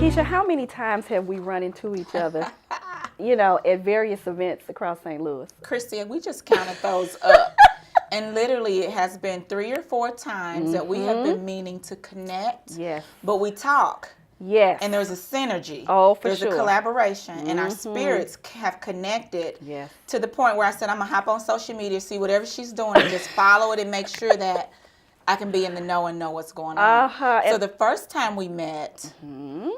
Kesha, how many times have we run into each other, you know, at various events across St. Louis? Christy, we just counted those up. And literally, it has been 3 or 4 times that we have been meaning to connect. Yes. But we talk. Yes. And there's a synergy. Oh, for there's sure. There's a collaboration. And our spirits have connected to the point where I said, I'm going to hop on social media, see whatever she's doing, and just follow it and make sure that I can be in the know and know what's going on. So the first time we met,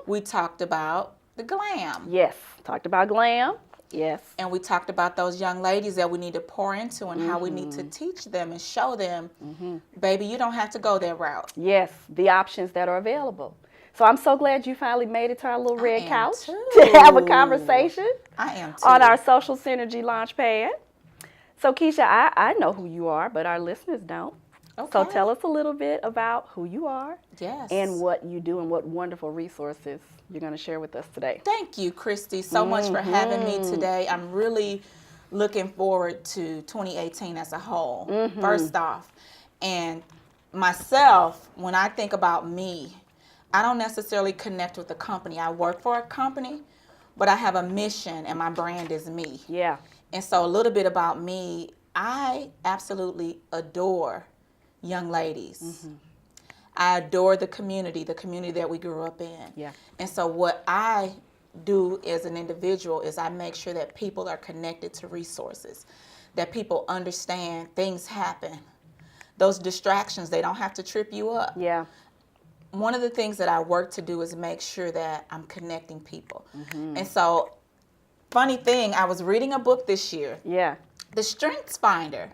we talked about the glam. Yes. Talked about glam. Yes. And we talked about those young ladies that we need to pour into and how we need to teach them and show them, baby, you don't have to go that route. Yes, the options that are available. So I'm so glad you finally made it to our little red couch to have a conversation. I am too. On our Social Synergy Launchpad. So Kesha, I know who you are, but our listeners don't. Okay. So tell us a little bit about who you are. Yes. And what you do and what wonderful resources you're going to share with us today. Thank you, Christy, so much for having me today. I'm really looking forward to 2018 as a whole, first off. And myself, when I think about me, I don't necessarily connect with a company. I work for a company, but I have a mission and my brand is me. Yeah. And so a little bit about me, I absolutely adore young ladies. I adore the community that we grew up in. Yeah. And so what I do as an individual is I make sure that people are connected to resources, that people understand things happen. Those distractions, they don't have to trip you up. Yeah. One of the things that I work to do is make sure that I'm connecting people. And so, funny thing, I was reading a book this year. Yeah. The Strengths Finder.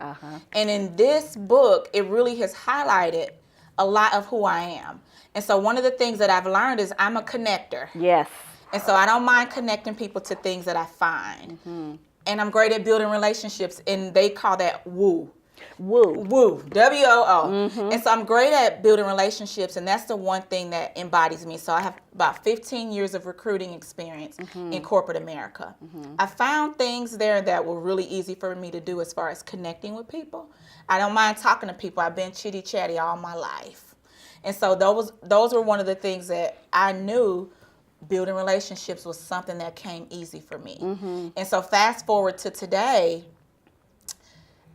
And in this book, it really has highlighted a lot of who I am. And so one of the things that I've learned is I'm a connector. Yes. And so I don't mind connecting people to things that I find. And I'm great at building relationships, and they call that woo. Woo. Woo. W-O-O. And so I'm great at building relationships, and that's the one thing that embodies me. So I have about 15 years of recruiting experience in corporate America. I found things there that were really easy for me to do as far as connecting with people. I don't mind talking to people. I've been chitty chatty all my life. And so those were one of the things that I knew building relationships was something that came easy for me. And so fast forward to today,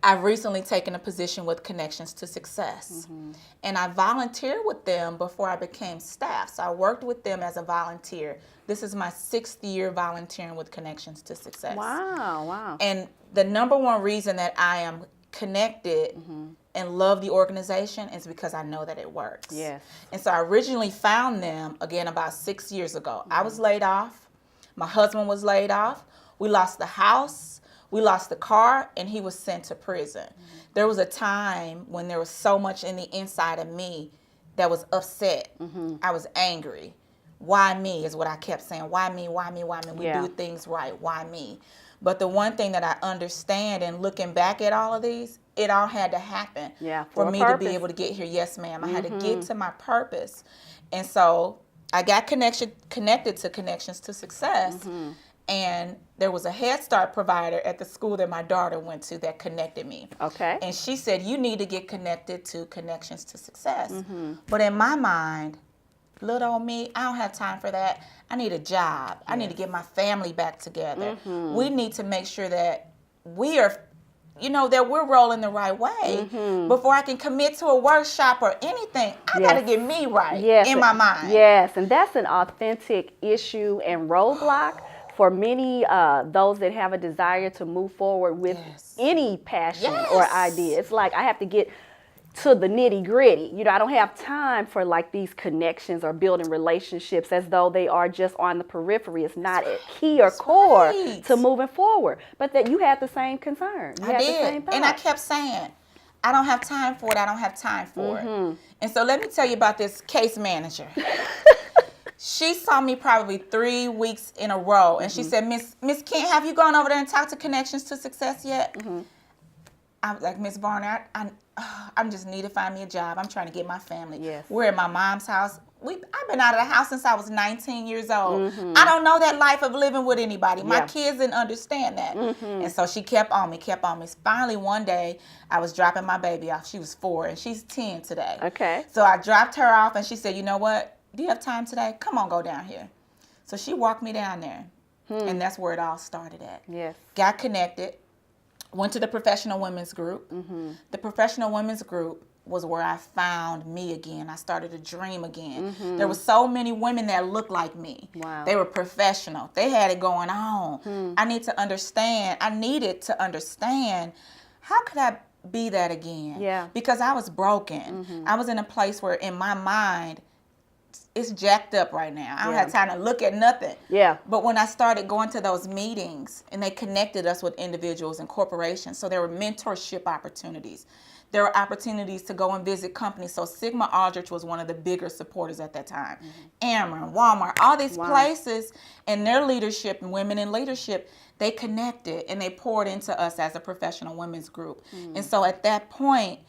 I've recently taken a position with Connections to Success. And I volunteered with them before I became staff. So I worked with them as a volunteer. This is my 6th year volunteering with Connections to Success. Wow, wow. And the number one reason that I am connected and love the organization is because I know that it works. Yes. And so I originally found them, again, about 6 years ago. I was laid off. My husband was laid off. We lost the house. We lost the car, and he was sent to prison. There was a time when there was so much in the inside of me that was upset. I was angry. Why me is what I kept saying. Why me, why me, why me? We do things right. Why me? But the one thing that I understand, and looking back at all of these, it all had to happen for me to be able to get here. Yes, ma'am. I had to get to my purpose. And so I got connected to Connections to Success. And there was a Head Start provider at the school that my daughter went to that connected me. Okay. And she said, you need to get connected to Connections to Success. But in my mind, little old me, I don't have time for that. I need a job. I need to get my family back together. We need to make sure that we are, that we're rolling the right way. Before I can commit to a workshop or anything, I got to get me right in my mind. Yes, and that's an authentic issue and roadblock for many those that have a desire to move forward with any passion or idea. It's like I have to get to the nitty gritty. I don't have time for like these connections or building relationships as though they are just on the periphery. It's not a key or core to moving forward. But that you had the same concern. You had the same thought. And I kept saying, I don't have time for it. I don't have time for it. And so let me tell you about this case manager. She saw me probably 3 weeks in a row, and she said, Miss Kent, have you gone over there and talked to Connections to Success yet? I was like, Miss Varner, I just need to find me a job. I'm trying to get my family. Yes. We're at my mom's house. I've been out of the house since I was 19 years old. I don't know that life of living with anybody. My kids didn't understand that. And so she kept on me. Finally, one day, I was dropping my baby off. She was 4, and she's 10 today. Okay. So I dropped her off, and she said, you know what? Do you have time today? Come on, go down here. So she walked me down there. And that's where it all started at. Yes. Got connected. Went to the professional women's group. The professional women's group was where I found me again. I started to dream again. There were so many women that looked like me. Wow. They were professional. They had it going on. I needed to understand how could I be that again? Yeah. Because I was broken. I was in a place where in my mind, it's jacked up right now. I don't have time to look at nothing. Yeah. But when I started going to those meetings and they connected us with individuals and corporations, so there were mentorship opportunities. There were opportunities to go and visit companies. So Sigma Aldrich was one of the bigger supporters at that time. Ameren, Walmart, all these places and their leadership and women in leadership, they connected and they poured into us as a professional women's group. And so at that point,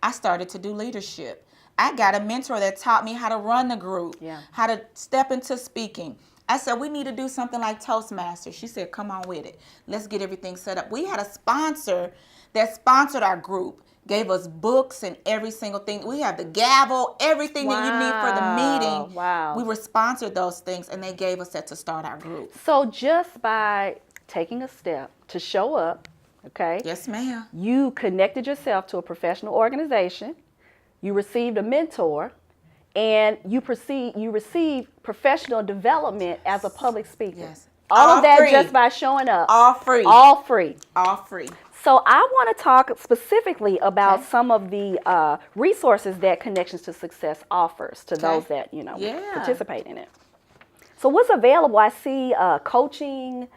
I started to do leadership. I got a mentor that taught me how to run the group, how to step into speaking. I said, we need to do something like Toastmasters. She said, come on with it. Let's get everything set up. We had a sponsor that sponsored our group, gave us books and every single thing. We have the gavel, everything that you need for the meeting. Wow. We were sponsored those things, and they gave us that to start our group. So just by taking a step to show up, okay? Yes, ma'am. You connected yourself to a professional organization. You received a mentor, and you received professional development as a public speaker. Yes. All of that free. Just by showing up. All free. All free. All free. So I want to talk specifically about some of the resources that Connections to Success offers to those that, participate in it. So what's available? I see coaching,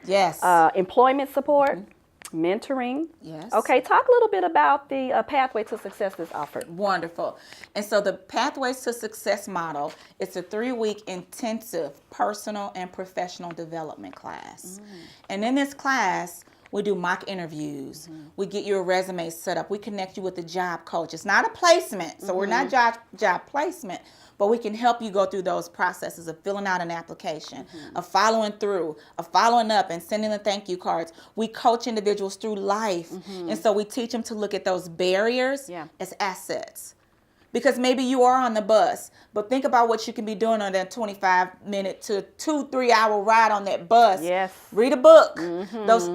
employment support, mentoring. Yes. Okay, talk a little bit about the Pathway to Success that's offered. Wonderful. And so the Pathways to Success model, it's a 3-week intensive personal and professional development class. And in this class, we do mock interviews. We get your resume set up. We connect you with a job coach. It's not a placement, so we're not job placement, but we can help you go through those processes of filling out an application, of following through, of following up and sending the thank you cards. We coach individuals through life. And so we teach them to look at those barriers as assets. Because maybe you are on the bus, but think about what you can be doing on that 25-minute to 2-3 hour ride on that bus. Yes. Read a book.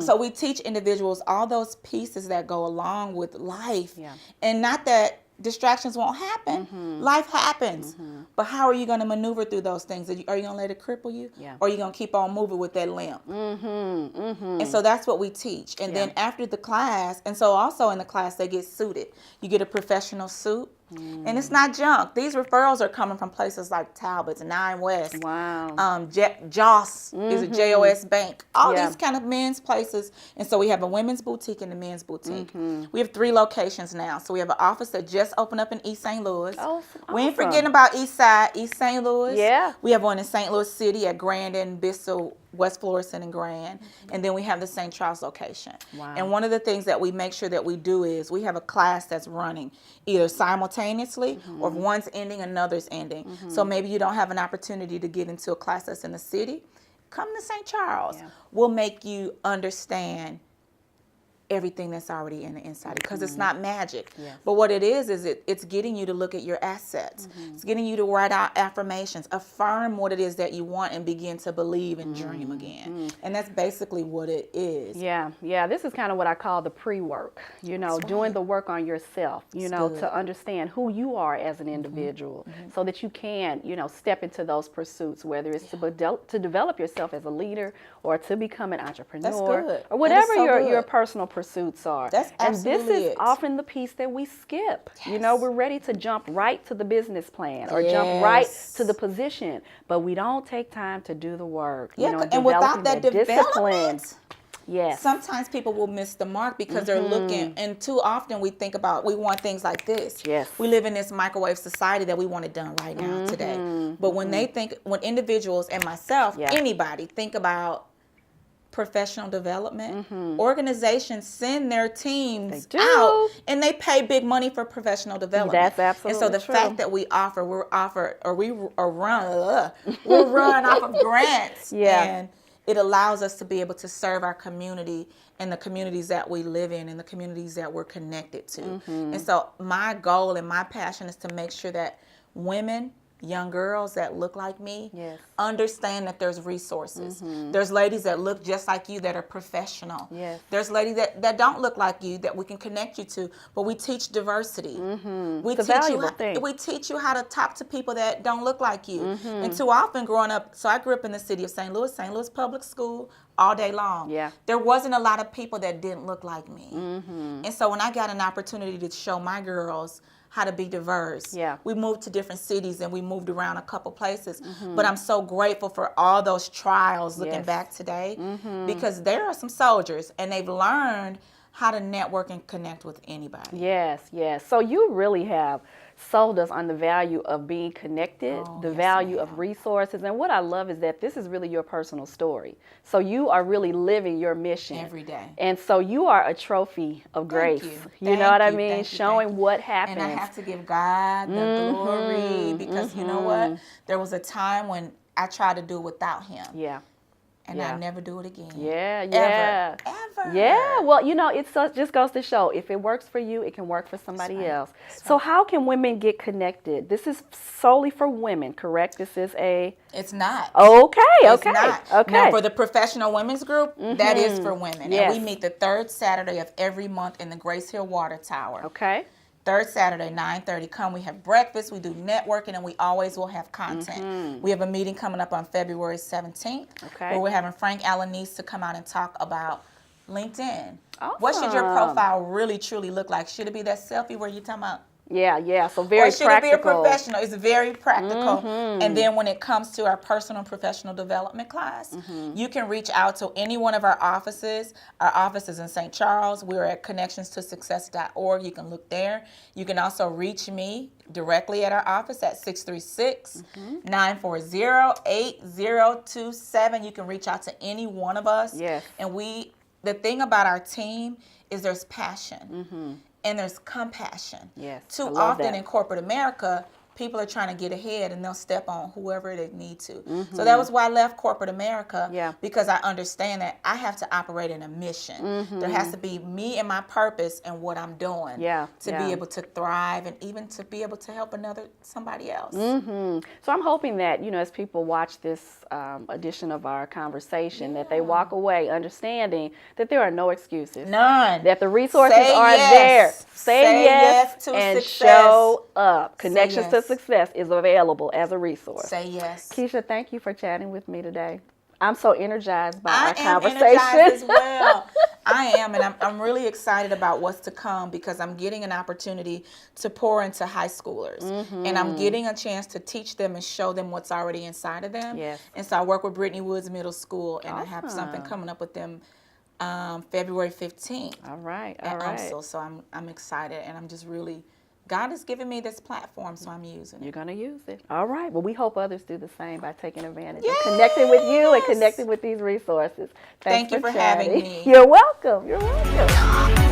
So we teach individuals all those pieces that go along with life. And not that distractions won't happen. Life happens. But how are you going to maneuver through those things? Are you going to let it cripple you? Or are you going to keep on moving with that limp? And so that's what we teach. And then after the class, and so also in the class, they get suited. You get a professional suit. And it's not junk. These referrals are coming from places like Talbot's, Nine West. Wow. Joss is a JOS bank. All these kind of men's places. And so we have a women's boutique and a men's boutique. We have 3 locations now. So we have an office that just opened up in East St. Louis. Oh, We ain't forgetting about East Side, East St. Louis. Yeah. We have one in St. Louis City at Grandin, Bissell, West Florissant, and Grand. And then we have the St. Charles location. Wow. And one of the things that we make sure that we do is we have a class that's running either simultaneously or if one's ending, another's ending. So maybe you don't have an opportunity to get into a class that's in the city. Come to St. Charles. We'll make you understand everything that's already in the inside, because it's not magic. But what it is it's getting you to look at your assets. It's getting you to write out affirmations, affirm what it is that you want, and begin to believe and dream again. And that's basically what it is. This is kind of what I call the pre-work, doing the work on yourself, to understand who you are as an individual, so that you can, step into those pursuits, whether it's to develop yourself as a leader or to become an entrepreneur or whatever your personal pursuits are. That's absolutely And this is often the piece that we skip. We're ready to jump right to the business plan or jump right to the position, but we don't take time to do the work. And without that development, yes. Sometimes people will miss the mark because they're looking, and too often we want things like this. Yes. We live in this microwave society that we want it done right now today. But when when individuals and myself, anybody think about professional development, organizations send their teams out and they pay big money for professional development. That's absolutely And so the fact that we run off of grants, and it allows us to be able to serve our community and the communities that we live in and the communities that we're connected to. And so my goal and my passion is to make sure that women young girls that look like me Yes. understand that there's resources. There's ladies that look just like you that are professional. Yes. There's ladies that don't look like you that we can connect you to, but we teach diversity. It's a valuable thing. We teach you how to talk to people that don't look like you. And too often growing up, so I grew up in the city of St. Louis Public School all day long. Yeah. There wasn't a lot of people that didn't look like me. And so when I got an opportunity to show my girls how to be diverse. Yeah. We moved to different cities and we moved around a couple places. But I'm so grateful for all those trials looking Yes. back today because there are some soldiers and they've learned how to network and connect with anybody. Yes, yes. So you really have sold us on the value of being connected, the value of resources. And what I love is that this is really your personal story. So you are really living your mission Every day. And so you are a trophy of grace. you. You know what I Thank you, mean? thank you, Showing thank you. what happens. And I have to give God the glory because you know what? There was a time when I tried to do without him. Yeah. And I never do it again. Yeah, yeah. Ever. Yeah, well, you know, it just goes to show if it works for you, it can work for somebody else. So how can women get connected? This is solely for women, correct? This is a... It's not. Okay, It's okay, not. okay. Now, for the professional women's group, that is for women. Yes. And we meet the third Saturday of every month in the Grace Hill Water Tower. Okay. Third Saturday, 9:30. Come, we have breakfast, we do networking, and we always will have content. We have a meeting coming up on February 17th where we're having Frank Alanis to come out and talk about LinkedIn. What should your profile really, truly look like? Should it be that selfie where you're talking about? Yeah, yeah. So very practical. Or should practical. it be a professional? It's very practical. And then when it comes to our personal and professional development class, you can reach out to any one of our offices. Our office is in St. Charles. We're at connectionstosuccess.org. You can look there. You can also reach me directly at our office at 636-940-8027. You can reach out to any one of us. Yes. And the thing about our team is there's passion. And there's compassion. Yes, Too I love often that. in corporate America, people are trying to get ahead and they'll step on whoever they need to. So that was why I left corporate America because I understand that I have to operate in a mission. There has to be me and my purpose and what I'm doing to be able to thrive and even to be able to help somebody else. So I'm hoping that, you know, as people watch this edition of our conversation, that they walk away understanding that there are no excuses. None. That the resources Say are yes. there. Say yes to and success. show up. Connections yes. to Success is available as a resource. Say yes. Kesha, thank you for chatting with me today. I'm so energized by our I am conversation. energized as well. I am, and I'm really excited about what's to come because I'm getting an opportunity to pour into high schoolers, and I'm getting a chance to teach them and show them what's already inside of them. Yes. And so I work with Brittany Woods Middle School, and I have something coming up with them February 15th. All right, all at right. UMSL. So I'm excited, and I'm just really. God has given me this platform, so I'm using it. You're going to use it. All right. Well, we hope others do the same by taking advantage and connecting with you and connecting with these resources. Thank you for chatting. having me. You're welcome. You're welcome.